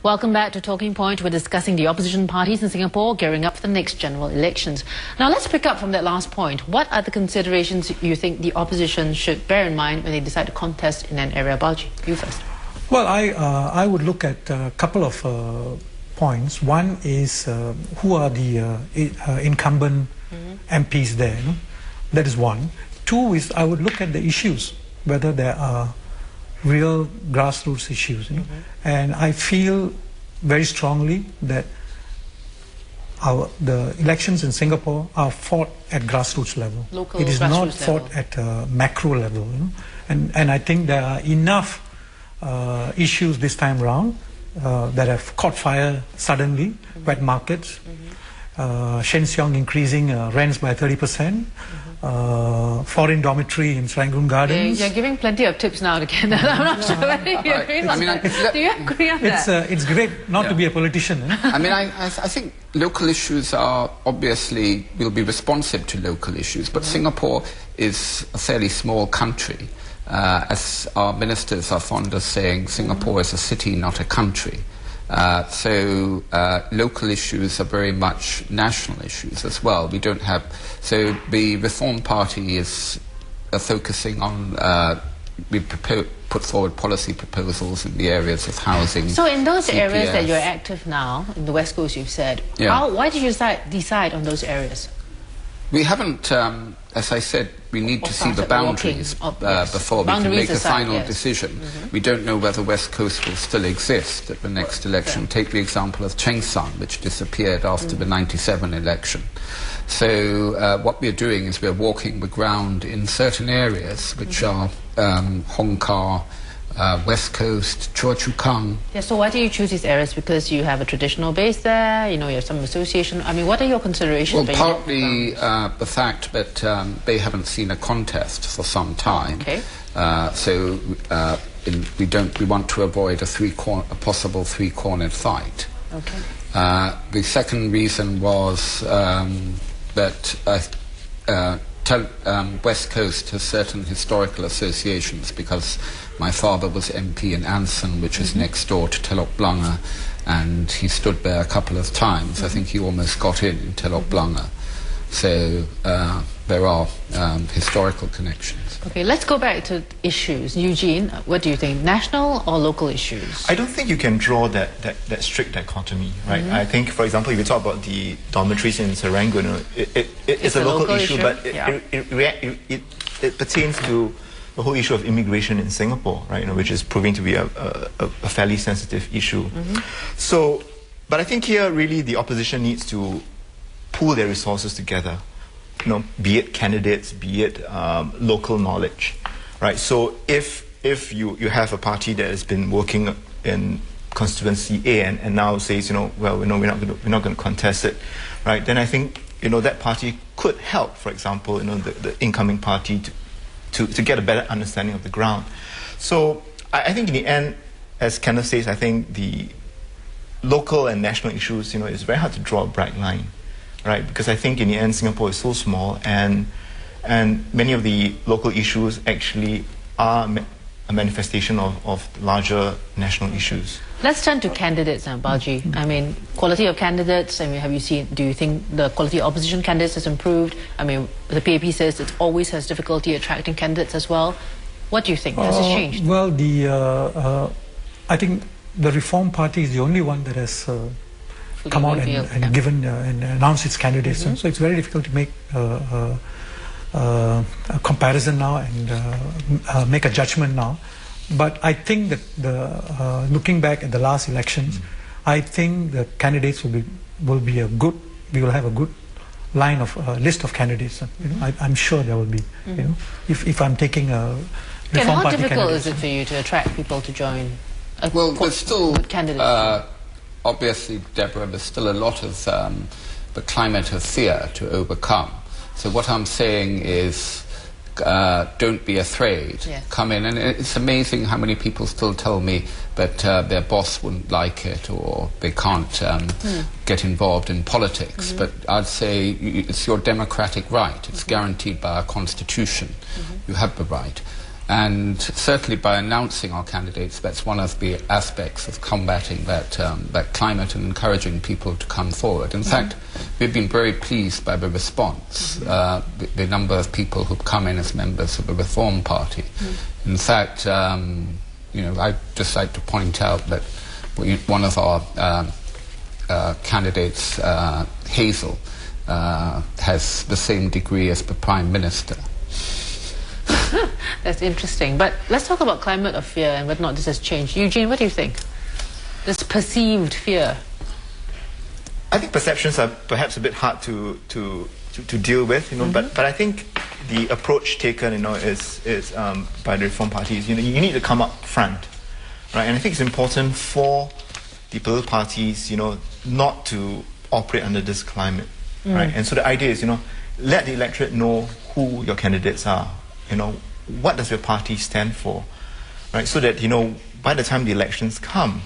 Welcome back to Talking Point. We're discussing the opposition parties in Singapore gearing up for the next general elections. Now let's pick up from that last point. What are the considerations you think the opposition should bear in mind when they decide to contest in an area? Balji, you first. Well, I would look at a couple of points. One is who are the incumbent MPs there. You know? That is one. Two is I would look at the issues, whether there are real grassroots issues. You know? And I feel very strongly that the elections in Singapore are fought at grassroots level. Local it is not fought level. at a macro level. You know? And I think there are enough issues this time round that have caught fire suddenly. Wet markets, Sheng Siong increasing rents by 30%, foreign dormitory in Serangoon Gardens. You're giving plenty of tips now to Kenneth. I'm not sure whether you agree on that. Do you agree on that? It's great not to be a politician. Eh? I mean, I think local issues are obviously, will be responsive to local issues, but Singapore is a fairly small country. As our ministers are fond of saying, Singapore is a city, not a country. So local issues are very much national issues as well. We don't have... So the Reform Party is focusing on... we put forward policy proposals in the areas of housing. So in those CPF. areas that you're active now, in the West Coast you've said, why did you decide on those areas? We haven't, as I said, we need to see the boundaries before we can make a final decision. We don't know whether West Coast will still exist at the next election. Take the example of Chengshan, which disappeared after the '97 election. So what we're doing is we're walking the ground in certain areas, which are Hong Kong, West Coast, Choa Chu Kang. Yeah, so why do you choose these areas? Because you have a traditional base there, you know, you have some association. I mean, what are your considerations? Well, partly the fact that they haven't seen a contest for some time. Okay. So we want to avoid a possible three-cornered fight. Okay. The second reason was that West Coast has certain historical associations because my father was MP in Anson, which is next door to Telok Blangah, and he stood there a couple of times. I think he almost got in Telok Blangah. So there are historical connections. Okay, let's go back to issues. Eugene, what do you think? National or local issues? I don't think you can draw that strict dichotomy, right? I think, for example, if you talk about the dormitories in Serangoon, it's a local issue, but it pertains to the whole issue of immigration in Singapore, right? You know, which is proving to be a fairly sensitive issue. So, but I think here really the opposition needs to pool their resources together. You know, be it candidates, be it local knowledge, right? So if you have a party that has been working in constituency A and now says, you know, well, we're not going to contest it, right? Then I think, you know, that party could help, for example, you know, the incoming party to get a better understanding of the ground. So I think in the end, as Kenneth says, I think the local and national issues, you know, it's very hard to draw a bright line. Right, because I think in the end Singapore is so small, and many of the local issues actually are a manifestation of larger national issues. Let's turn to candidates now, Balji. I mean, quality of candidates. I mean, do you think the quality of opposition candidates has improved? I mean, the PAP says it always has difficulty attracting candidates as well. What do you think? Has it changed? Well, I think the Reform Party is the only one that has come out and given and announced its candidates. So it's very difficult to make a comparison now and make a judgment now. But I think that looking back at the last elections, I think the candidates will be a good. We will have a good line of list of candidates. You know, I'm sure there will be. You know, if I'm taking a Reform Party candidate. How difficult is it for you to attract people to join? Well, there's still candidates. Obviously, Deborah, there's still a lot of the climate of fear to overcome. So what I'm saying is, don't be afraid. Yes. Come in. And it's amazing how many people still tell me that their boss wouldn't like it or they can't get involved in politics. But I'd say it's your democratic right. It's guaranteed by our constitution. You have the right. And certainly by announcing our candidates, that's one of the aspects of combating that climate and encouraging people to come forward. In fact, we've been very pleased by the response, the number of people who've come in as members of the Reform Party. In fact, I'd just like to point out that one of our candidates, Hazel, has the same degree as the Prime Minister. That's interesting. But let's talk about climate of fear and whether or not this has changed. Eugene, what do you think? This perceived fear. I think perceptions are perhaps a bit hard to deal with, but I think the approach taken, is by the Reform parties. You need to come up front, right? And I think it's important for the political parties, not to operate under this climate, right? And so the idea is, let the electorate know who your candidates are. What does your party stand for, right? So that by the time the elections come,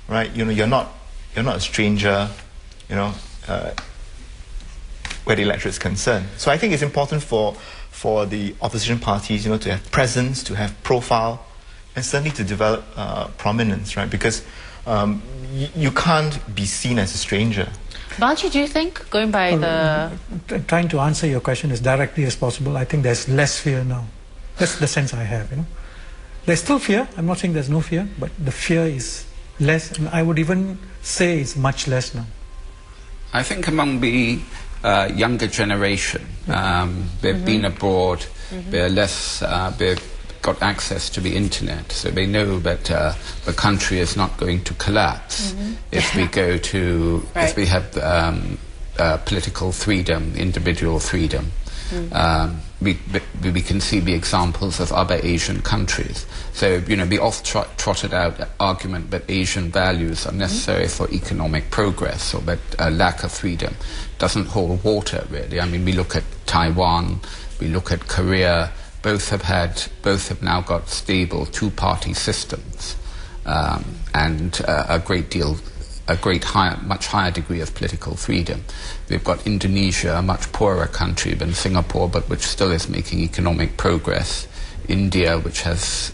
right, you're not a stranger, where the electorate is concerned. So I think it's important for the opposition parties, to have presence, to have profile, and certainly to develop prominence, right? Because you can't be seen as a stranger. Balji, do you think, going by trying to answer your question as directly as possible, I think there's less fear now. That's the sense I have, There's still fear. I'm not saying there's no fear, but the fear is less, and I would even say it's much less now. I think among the younger generation, they've been abroad, they're less, they've got access to the internet, so they know that the country is not going to collapse if we go to, if we have political freedom, individual freedom. We can see the examples of other Asian countries. So, the oft-trotted out argument that Asian values are necessary for economic progress, or that a lack of freedom doesn't hold water, really. I mean, we look at Taiwan, we look at Korea, both have now got stable two-party systems, and much higher degree of political freedom. We've got Indonesia, a much poorer country than Singapore, but which still is making economic progress. India, which has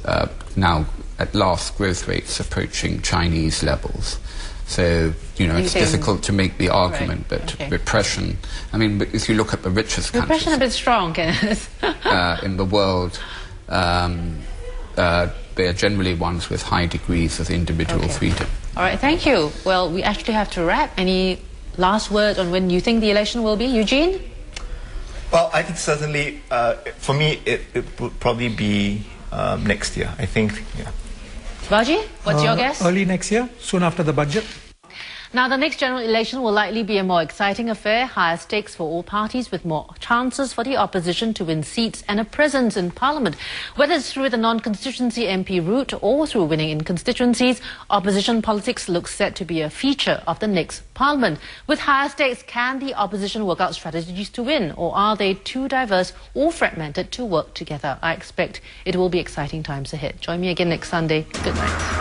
now at last growth rates approaching Chinese levels. So, it's difficult to make the argument that repression, but if you look at the richest countries... Repression a bit strong, Kenneth. in the world, they are generally ones with high degrees of individual freedom. All right, thank you. Well, we actually have to wrap. Any last word on when you think the election will be? Eugene? Well, I think certainly, for me, it would probably be next year, I think, yeah. Balji, what's your guess? Early next year, soon after the budget. Now, the next general election will likely be a more exciting affair, higher stakes for all parties, with more chances for the opposition to win seats and a presence in Parliament. Whether it's through the non-constituency MP route or through winning in constituencies, opposition politics looks set to be a feature of the next Parliament. With higher stakes, can the opposition work out strategies to win, or are they too diverse or fragmented to work together? I expect it will be exciting times ahead. Join me again next Sunday. Good night.